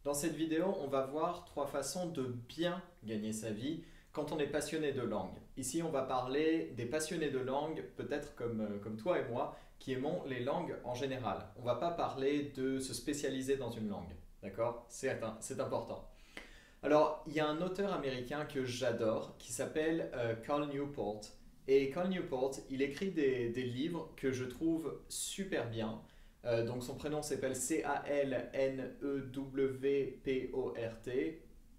Dans cette vidéo, on va voir trois façons de bien gagner sa vie quand on est passionné de langue. Ici, on va parler des passionnés de langue, peut-être comme toi et moi, qui aimons les langues en général. On ne va pas parler de se spécialiser dans une langue, d'accord? C'est important. Alors, il y a un auteur américain que j'adore qui s'appelle Cal Newport. Et Cal Newport, il écrit des livres que je trouve super bien. Donc son prénom s'appelle Calnewport.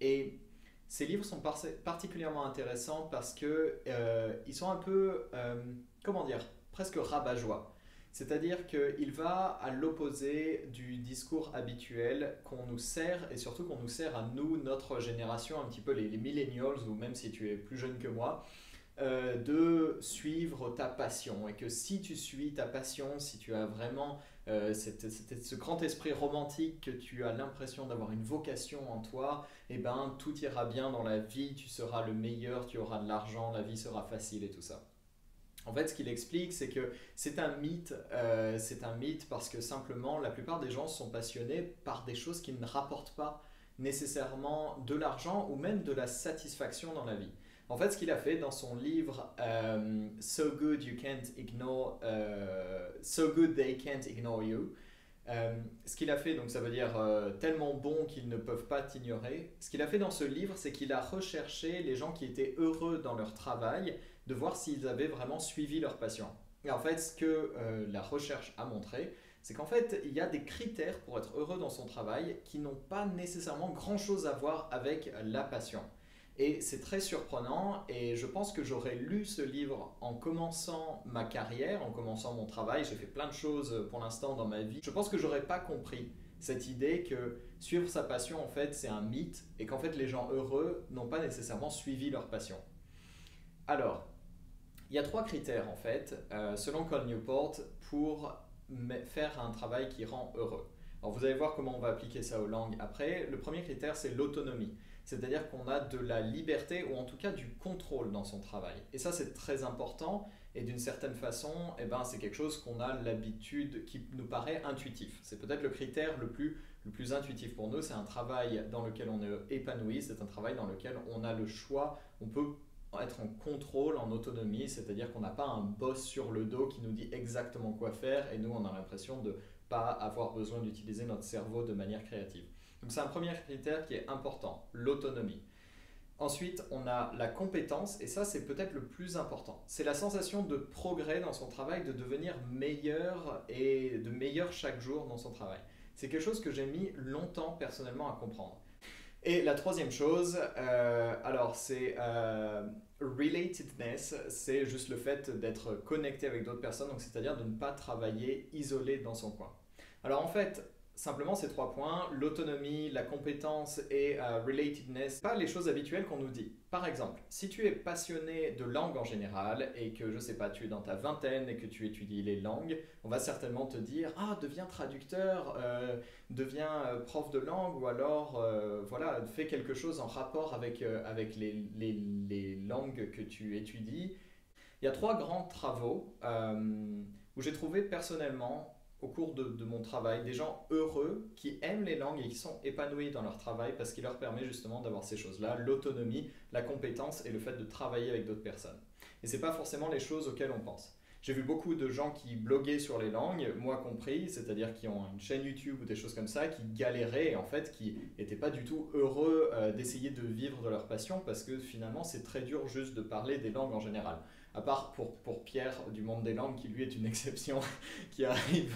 Et ces livres sont particulièrement intéressants parce que ils sont un peu, comment dire, presque rabat-joie. C'est-à-dire qu'il va à l'opposé du discours habituel qu'on nous sert et surtout qu'on nous sert à nous, notre génération, un petit peu les millennials ou même si tu es plus jeune que moi, de suivre ta passion et que si tu suis ta passion, si tu as vraiment ce grand esprit romantique, que tu as l'impression d'avoir une vocation en toi, et ben tout ira bien dans la vie, tu seras le meilleur, tu auras de l'argent, la vie sera facile et tout ça. En fait, ce qu'il explique, c'est que c'est un mythe parce que simplement la plupart des gens sont passionnés par des choses qui ne rapportent pas nécessairement de l'argent ou même de la satisfaction dans la vie. En fait, ce qu'il a fait dans son livre So Good They Can't Ignore You, ce qu'il a fait, donc ça veut dire tellement bon qu'ils ne peuvent pas t'ignorer. Ce qu'il a fait dans ce livre, c'est qu'il a recherché les gens qui étaient heureux dans leur travail, de voir s'ils avaient vraiment suivi leur passion. Et en fait, ce que la recherche a montré, c'est qu'en fait, il y a des critères pour être heureux dans son travail qui n'ont pas nécessairement grand-chose à voir avec la passion. Et c'est très surprenant et je pense que j'aurais lu ce livre en commençant ma carrière, en commençant mon travail. J'ai fait plein de choses pour l'instant dans ma vie. Je pense que j'aurais pas compris cette idée que suivre sa passion, en fait, c'est un mythe et qu'en fait, les gens heureux n'ont pas nécessairement suivi leur passion. Alors, il y a trois critères, en fait, selon Cal Newport, pour faire un travail qui rend heureux. Alors, vous allez voir comment on va appliquer ça aux langues après. Le premier critère, c'est l'autonomie. C'est-à-dire qu'on a de la liberté ou en tout cas du contrôle dans son travail. Et ça, c'est très important. Et d'une certaine façon, eh ben, c'est quelque chose qu'on a l'habitude, qui nous paraît intuitif. C'est peut-être le critère le plus intuitif pour nous. C'est un travail dans lequel on est épanoui. C'est un travail dans lequel on a le choix. On peut être en contrôle, en autonomie. C'est-à-dire qu'on n'a pas un boss sur le dos qui nous dit exactement quoi faire. Et nous, on a l'impression de ne pas avoir besoin d'utiliser notre cerveau de manière créative. Donc c'est un premier critère qui est important, l'autonomie. Ensuite, on a la compétence, et ça c'est peut-être le plus important. C'est la sensation de progrès dans son travail, de devenir meilleur et de meilleur chaque jour dans son travail. C'est quelque chose que j'ai mis longtemps personnellement à comprendre. Et la troisième chose, alors c'est relatedness, c'est juste le fait d'être connecté avec d'autres personnes, donc c'est-à-dire de ne pas travailler isolé dans son coin. Alors en fait, simplement ces trois points, l'autonomie, la compétence et relatedness, pas les choses habituelles qu'on nous dit. Par exemple, si tu es passionné de langue en général et que, je sais pas, tu es dans ta vingtaine et que tu étudies les langues, on va certainement te dire, ah, deviens traducteur, deviens prof de langue ou alors, voilà, fais quelque chose en rapport avec les langues que tu étudies. Il y a trois grands travaux où j'ai trouvé personnellement au cours de mon travail des gens heureux qui aiment les langues et qui sont épanouis dans leur travail parce qu'il leur permet justement d'avoir ces choses-là, l'autonomie, la compétence et le fait de travailler avec d'autres personnes. Et ce n'est pas forcément les choses auxquelles on pense. J'ai vu beaucoup de gens qui bloguaient sur les langues, moi compris, c'est-à-dire qui ont une chaîne YouTube ou des choses comme ça, qui galéraient et en fait qui n'étaient pas du tout heureux d'essayer de vivre de leur passion parce que finalement c'est très dur juste de parler des langues en général. À part pour Pierre du monde des langues qui lui est une exception qui arrive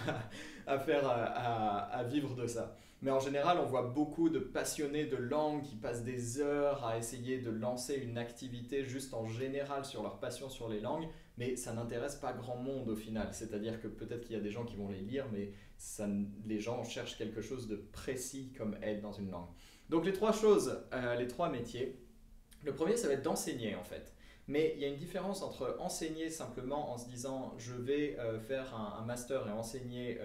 à vivre de ça. Mais en général, on voit beaucoup de passionnés de langue qui passent des heures à essayer de lancer une activité juste en général sur leur passion sur les langues, mais ça n'intéresse pas grand monde au final. C'est-à-dire que peut-être qu'il y a des gens qui vont les lire, mais les gens cherchent quelque chose de précis comme aide dans une langue. Donc les trois choses, les trois métiers. Le premier, ça va être d'enseigner en fait. Mais il y a une différence entre enseigner simplement en se disant je vais faire un master et enseigner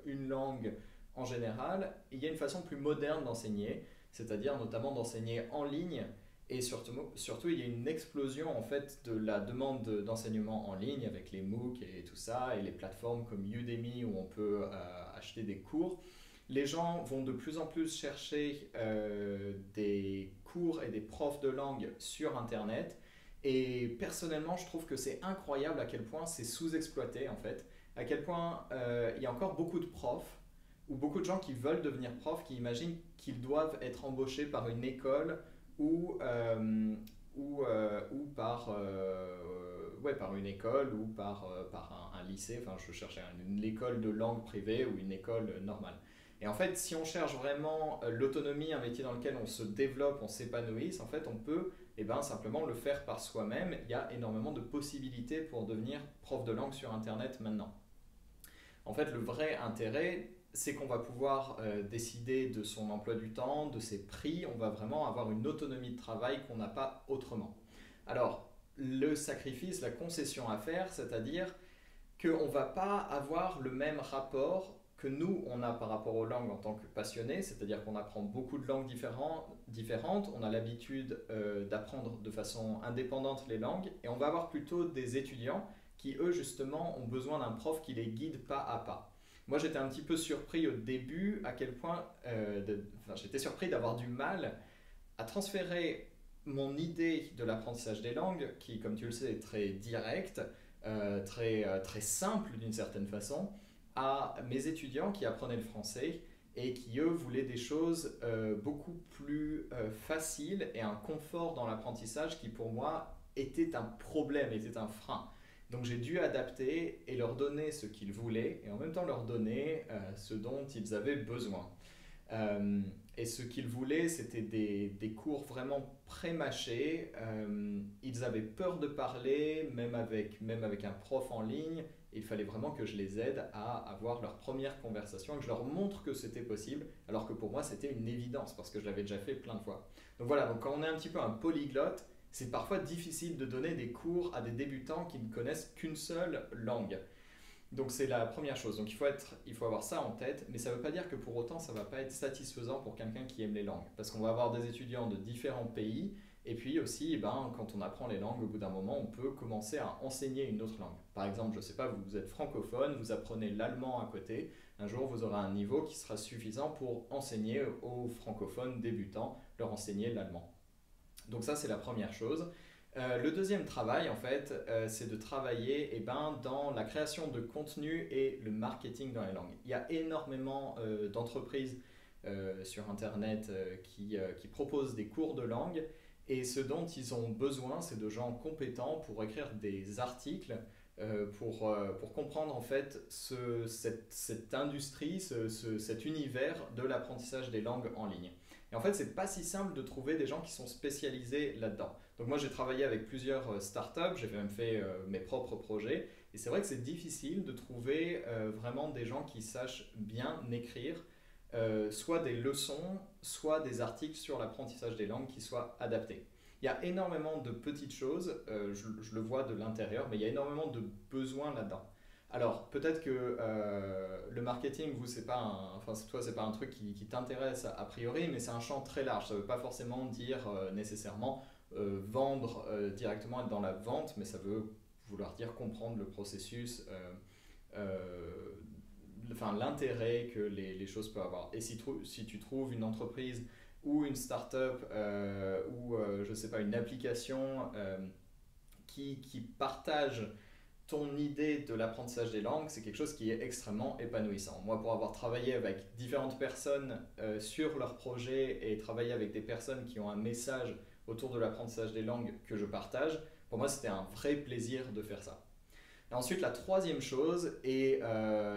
une langue en général. Il y a une façon plus moderne d'enseigner, c'est-à-dire notamment d'enseigner en ligne. Et surtout, il y a une explosion en fait de la demande d'enseignement en ligne avec les MOOC et tout ça, et les plateformes comme Udemy où on peut acheter des cours. Les gens vont de plus en plus chercher des cours et des profs de langue sur Internet. Et personnellement, je trouve que c'est incroyable à quel point c'est sous-exploité en fait. À quel point il y a encore beaucoup de profs ou beaucoup de gens qui veulent devenir profs, qui imaginent qu'ils doivent être embauchés par une école ou, ou par, ouais, par une école ou par un lycée. Enfin, je cherchais l'école de langue privée ou une école normale. Et en fait, si on cherche vraiment l'autonomie, un métier dans lequel on se développe, on s'épanouisse, en fait, on peut simplement le faire par soi-même. Il y a énormément de possibilités pour devenir prof de langue sur Internet maintenant. En fait, le vrai intérêt, c'est qu'on va pouvoir décider de son emploi du temps, de ses prix. On va vraiment avoir une autonomie de travail qu'on n'a pas autrement. Alors, le sacrifice, la concession à faire, c'est-à-dire qu'on ne va pas avoir le même rapport que nous, on a par rapport aux langues en tant que passionnés, c'est-à-dire qu'on apprend beaucoup de langues différentes, on a l'habitude d'apprendre de façon indépendante les langues, et on va avoir plutôt des étudiants qui, eux, justement, ont besoin d'un prof qui les guide pas à pas. Moi, j'étais un petit peu surpris au début à quel point, j'étais surpris d'avoir du mal à transférer mon idée de l'apprentissage des langues, qui, comme tu le sais, est très directe, très simple d'une certaine façon, à mes étudiants qui apprenaient le français et qui, eux, voulaient des choses beaucoup plus faciles et un confort dans l'apprentissage qui, pour moi, était un problème, était un frein. Donc j'ai dû adapter et leur donner ce qu'ils voulaient et en même temps leur donner ce dont ils avaient besoin. Et ce qu'ils voulaient, c'était des cours vraiment pré-mâchés. Ils avaient peur de parler, même avec un prof en ligne. Il fallait vraiment que je les aide à avoir leur première conversation, que je leur montre que c'était possible, alors que pour moi c'était une évidence parce que je l'avais déjà fait plein de fois. Donc voilà, donc quand on est un petit peu un polyglotte, c'est parfois difficile de donner des cours à des débutants qui ne connaissent qu'une seule langue. Donc c'est la première chose. Donc il faut avoir ça en tête, mais ça ne veut pas dire que pour autant ça ne va pas être satisfaisant pour quelqu'un qui aime les langues. Parce qu'on va avoir des étudiants de différents pays, et puis aussi, quand on apprend les langues, au bout d'un moment, on peut commencer à enseigner une autre langue. Par exemple, je ne sais pas, vous êtes francophone, vous apprenez l'allemand à côté, un jour vous aurez un niveau qui sera suffisant pour enseigner aux francophones débutants, leur enseigner l'allemand. Donc ça c'est la première chose. Le deuxième travail, en fait, c'est de travailler dans la création de contenu et le marketing dans les langues. Il y a énormément d'entreprises sur Internet qui proposent des cours de langue et ce dont ils ont besoin, c'est de gens compétents pour écrire des articles, pour comprendre en fait cette industrie, cet univers de l'apprentissage des langues en ligne. Et en fait, c'est pas si simple de trouver des gens qui sont spécialisés là-dedans. Donc moi, j'ai travaillé avec plusieurs startups, j'ai même fait mes propres projets. Et c'est vrai que c'est difficile de trouver vraiment des gens qui sachent bien écrire, soit des leçons, soit des articles sur l'apprentissage des langues qui soient adaptés. Il y a énormément de petites choses, je le vois de l'intérieur, mais il y a énormément de besoins là-dedans. Alors, peut-être que le marketing, vous, c'est pas toi, c'est pas un truc qui t'intéresse a priori, mais c'est un champ très large. Ça ne veut pas forcément dire nécessairement vendre directement, être dans la vente, mais ça veut vouloir dire comprendre le processus, l'intérêt que les choses peuvent avoir. Et si tu trouves une entreprise ou une start-up ou je sais pas, une application qui partage ton idée de l'apprentissage des langues, c'est quelque chose qui est extrêmement épanouissant. Moi, pour avoir travaillé avec différentes personnes sur leur projet et travaillé avec des personnes qui ont un message autour de l'apprentissage des langues que je partage, pour moi, c'était un vrai plaisir de faire ça. Et ensuite, la troisième chose, et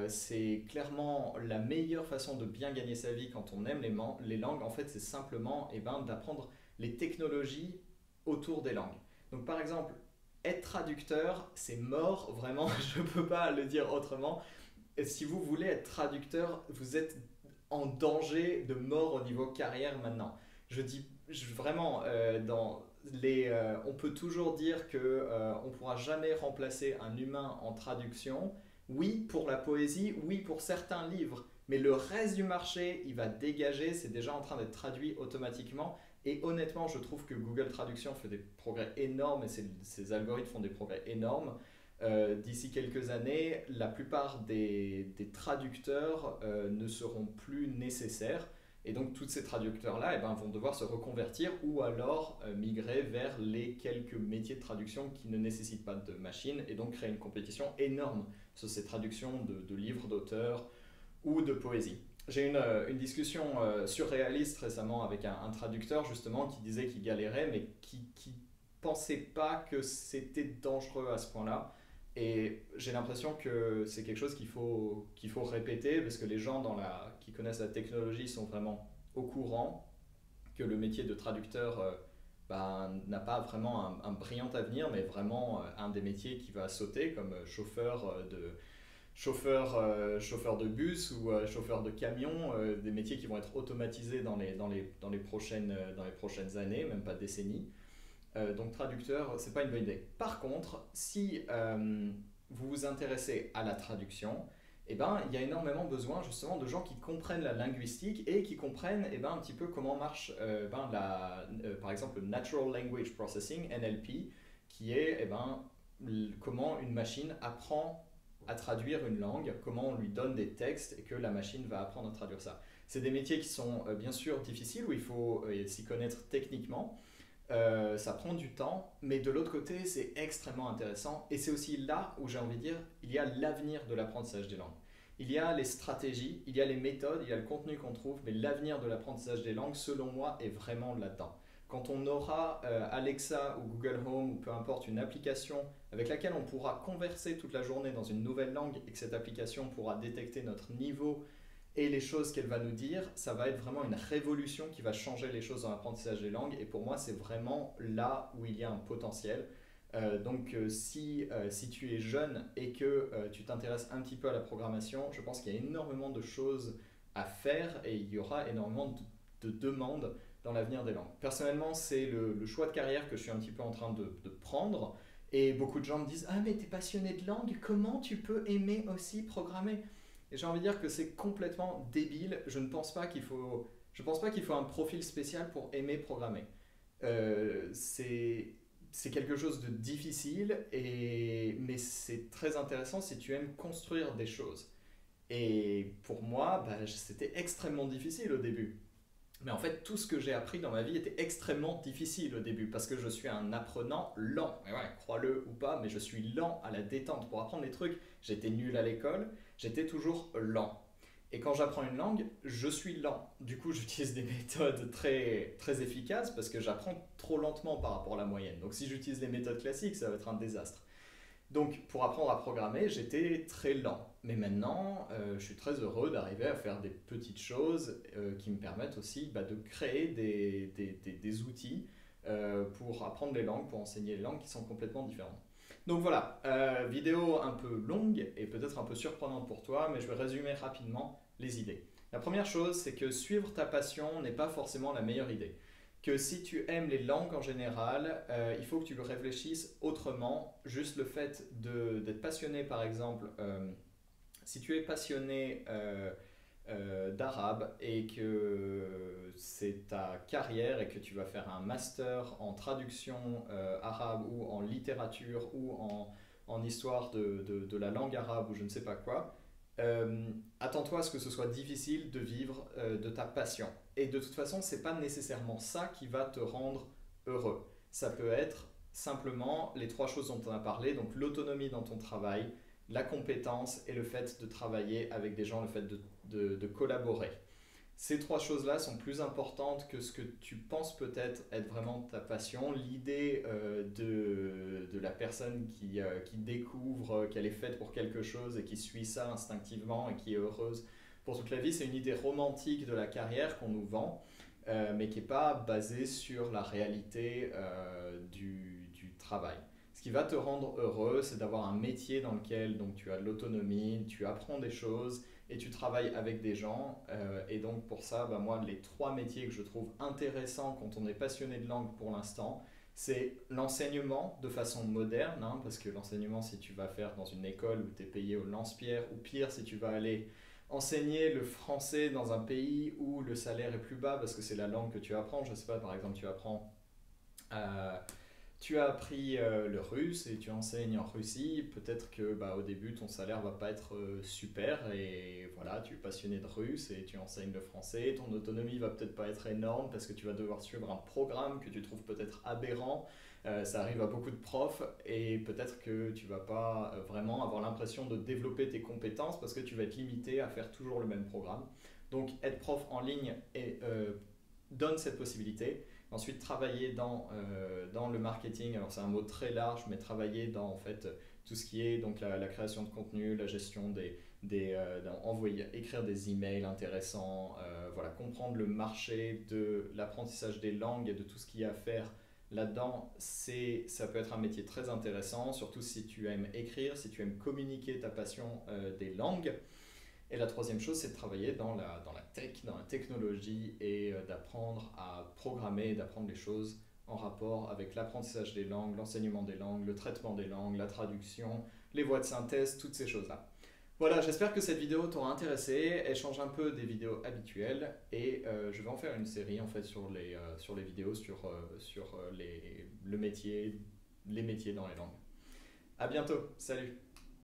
c'est clairement la meilleure façon de bien gagner sa vie quand on aime les langues, en fait, c'est simplement d'apprendre les technologies autour des langues. Donc, par exemple, être traducteur, c'est mort, vraiment, je ne peux pas le dire autrement. Et si vous voulez être traducteur, vous êtes en danger de mort au niveau carrière maintenant. Vraiment, on peut toujours dire qu'on ne pourra jamais remplacer un humain en traduction. Oui, pour la poésie, oui, pour certains livres, mais le reste du marché, il va dégager, c'est déjà en train d'être traduit automatiquement. Et honnêtement, je trouve que Google Traduction fait des progrès énormes et ces algorithmes font des progrès énormes. D'ici quelques années, la plupart des traducteurs ne seront plus nécessaires. Et donc, tous ces traducteurs-là vont devoir se reconvertir ou alors migrer vers les quelques métiers de traduction qui ne nécessitent pas de machine et donc créer une compétition énorme sur ces traductions de livres d'auteurs ou de poésie. J'ai eu une discussion surréaliste récemment avec un traducteur justement qui disait qu'il galérait mais qui pensait pas que c'était dangereux à ce point-là. Et j'ai l'impression que c'est quelque chose qu'il faut répéter parce que les gens qui connaissent la technologie sont vraiment au courant que le métier de traducteur n'a pas vraiment un brillant avenir, mais vraiment un des métiers qui va sauter comme chauffeur de bus ou chauffeur de camion, des métiers qui vont être automatisés dans les prochaines années, même pas décennies. Donc traducteur, c'est pas une bonne idée. Par contre, si vous vous intéressez à la traduction, il y a énormément besoin justement de gens qui comprennent la linguistique et qui comprennent un petit peu comment marche par exemple le Natural Language Processing, NLP, qui est comment une machine apprend à traduire une langue, comment on lui donne des textes et que la machine va apprendre à traduire ça. C'est des métiers qui sont bien sûr difficiles, où il faut s'y connaître techniquement. Ça prend du temps, mais de l'autre côté, c'est extrêmement intéressant. Et c'est aussi là où j'ai envie de dire, il y a l'avenir de l'apprentissage des langues. Il y a les stratégies, il y a les méthodes, il y a le contenu qu'on trouve, mais l'avenir de l'apprentissage des langues, selon moi, est vraiment là-dedans. Quand on aura Alexa ou Google Home ou peu importe une application avec laquelle on pourra converser toute la journée dans une nouvelle langue et que cette application pourra détecter notre niveau et les choses qu'elle va nous dire, ça va être vraiment une révolution qui va changer les choses dans l'apprentissage des langues. Et pour moi, c'est vraiment là où il y a un potentiel. Si tu es jeune et que tu t'intéresses un petit peu à la programmation, je pense qu'il y a énormément de choses à faire et il y aura énormément de demandes dans l'avenir des langues. Personnellement, c'est le choix de carrière que je suis un petit peu en train de prendre. Et beaucoup de gens me disent « Ah mais t'es passionné de langue, comment tu peux aimer aussi programmer ?» Et j'ai envie de dire que c'est complètement débile. Je ne pense pas qu'il faut, je pense pas qu'il faut un profil spécial pour aimer programmer. C'est quelque chose de difficile, mais c'est très intéressant si tu aimes construire des choses. Et pour moi, c'était extrêmement difficile au début. Mais en fait, tout ce que j'ai appris dans ma vie était extrêmement difficile au début parce que je suis un apprenant lent. Et ouais, crois-le ou pas, mais je suis lent à la détente. Pour apprendre les trucs, j'étais nul à l'école, j'étais toujours lent. Et quand j'apprends une langue, je suis lent. Du coup, j'utilise des méthodes très, très efficaces parce que j'apprends trop lentement par rapport à la moyenne. Donc si j'utilise les méthodes classiques, ça va être un désastre. Donc, pour apprendre à programmer, j'étais très lent. Mais maintenant, je suis très heureux d'arriver à faire des petites choses qui me permettent aussi de créer des outils pour apprendre les langues, pour enseigner les langues qui sont complètement différentes. Donc voilà, vidéo un peu longue et peut-être un peu surprenante pour toi, mais je vais résumer rapidement les idées. La première chose, c'est que suivre ta passion n'est pas forcément la meilleure idée. Que si tu aimes les langues en général, il faut que tu réfléchisses autrement. Juste le fait d'être passionné, par exemple, si tu es passionné d'arabe et que c'est ta carrière et que tu vas faire un master en traduction arabe ou en littérature ou en histoire de la langue arabe ou je ne sais pas quoi, attends-toi à ce que ce soit difficile de vivre de ta passion. Et de toute façon, c'est pas nécessairement ça qui va te rendre heureux. Ça peut être simplement les trois choses dont on a parlé, donc l'autonomie dans ton travail, la compétence et le fait de travailler avec des gens, le fait de collaborer. Ces trois choses-là sont plus importantes que ce que tu penses peut-être être vraiment ta passion. L'idée de la personne qui découvre qu'elle est faite pour quelque chose et qui suit ça instinctivement et qui est heureuse pour toute la vie, c'est une idée romantique de la carrière qu'on nous vend, mais qui n'est pas basée sur la réalité du travail. Ce qui va te rendre heureux, c'est d'avoir un métier dans lequel donc, tu as de l'autonomie, tu apprends des choses et tu travailles avec des gens. Et donc pour ça, moi, les trois métiers que je trouve intéressants quand on est passionné de langue pour l'instant, c'est l'enseignement de façon moderne, hein, parce que l'enseignement, si tu vas faire dans une école où tu es payé au lance-pierre, ou pire, si tu vas aller enseigner le français dans un pays où le salaire est plus bas parce que c'est la langue que tu apprends, je sais pas, par exemple, Tu as appris le russe et tu enseignes en Russie. Peut-être que au début ton salaire va pas être super et voilà, tu es passionné de russe et tu enseignes le français. Ton autonomie va peut-être pas être énorme parce que tu vas devoir suivre un programme que tu trouves peut-être aberrant. Ça arrive à beaucoup de profs et peut-être que tu vas pas vraiment avoir l'impression de développer tes compétences parce que tu vas être limité à faire toujours le même programme. Donc être prof en ligne donne cette possibilité. Ensuite, travailler dans le marketing, alors c'est un mot très large, mais travailler dans en fait tout ce qui est donc la création de contenu, la gestion écrire des emails intéressants, voilà, comprendre le marché de l'apprentissage des langues et de tout ce qu'il y a à faire là-dedans, ça peut être un métier très intéressant, surtout si tu aimes écrire, si tu aimes communiquer ta passion des langues. Et la troisième chose, c'est de travailler dans la tech, dans la technologie et d'apprendre à programmer, d'apprendre les choses en rapport avec l'apprentissage des langues, l'enseignement des langues, le traitement des langues, la traduction, les voies de synthèse, toutes ces choses-là. Voilà, j'espère que cette vidéo t'aura intéressé. Elle change un peu des vidéos habituelles et je vais en faire une série en fait sur les vidéos, sur le métier, les métiers dans les langues. À bientôt, salut!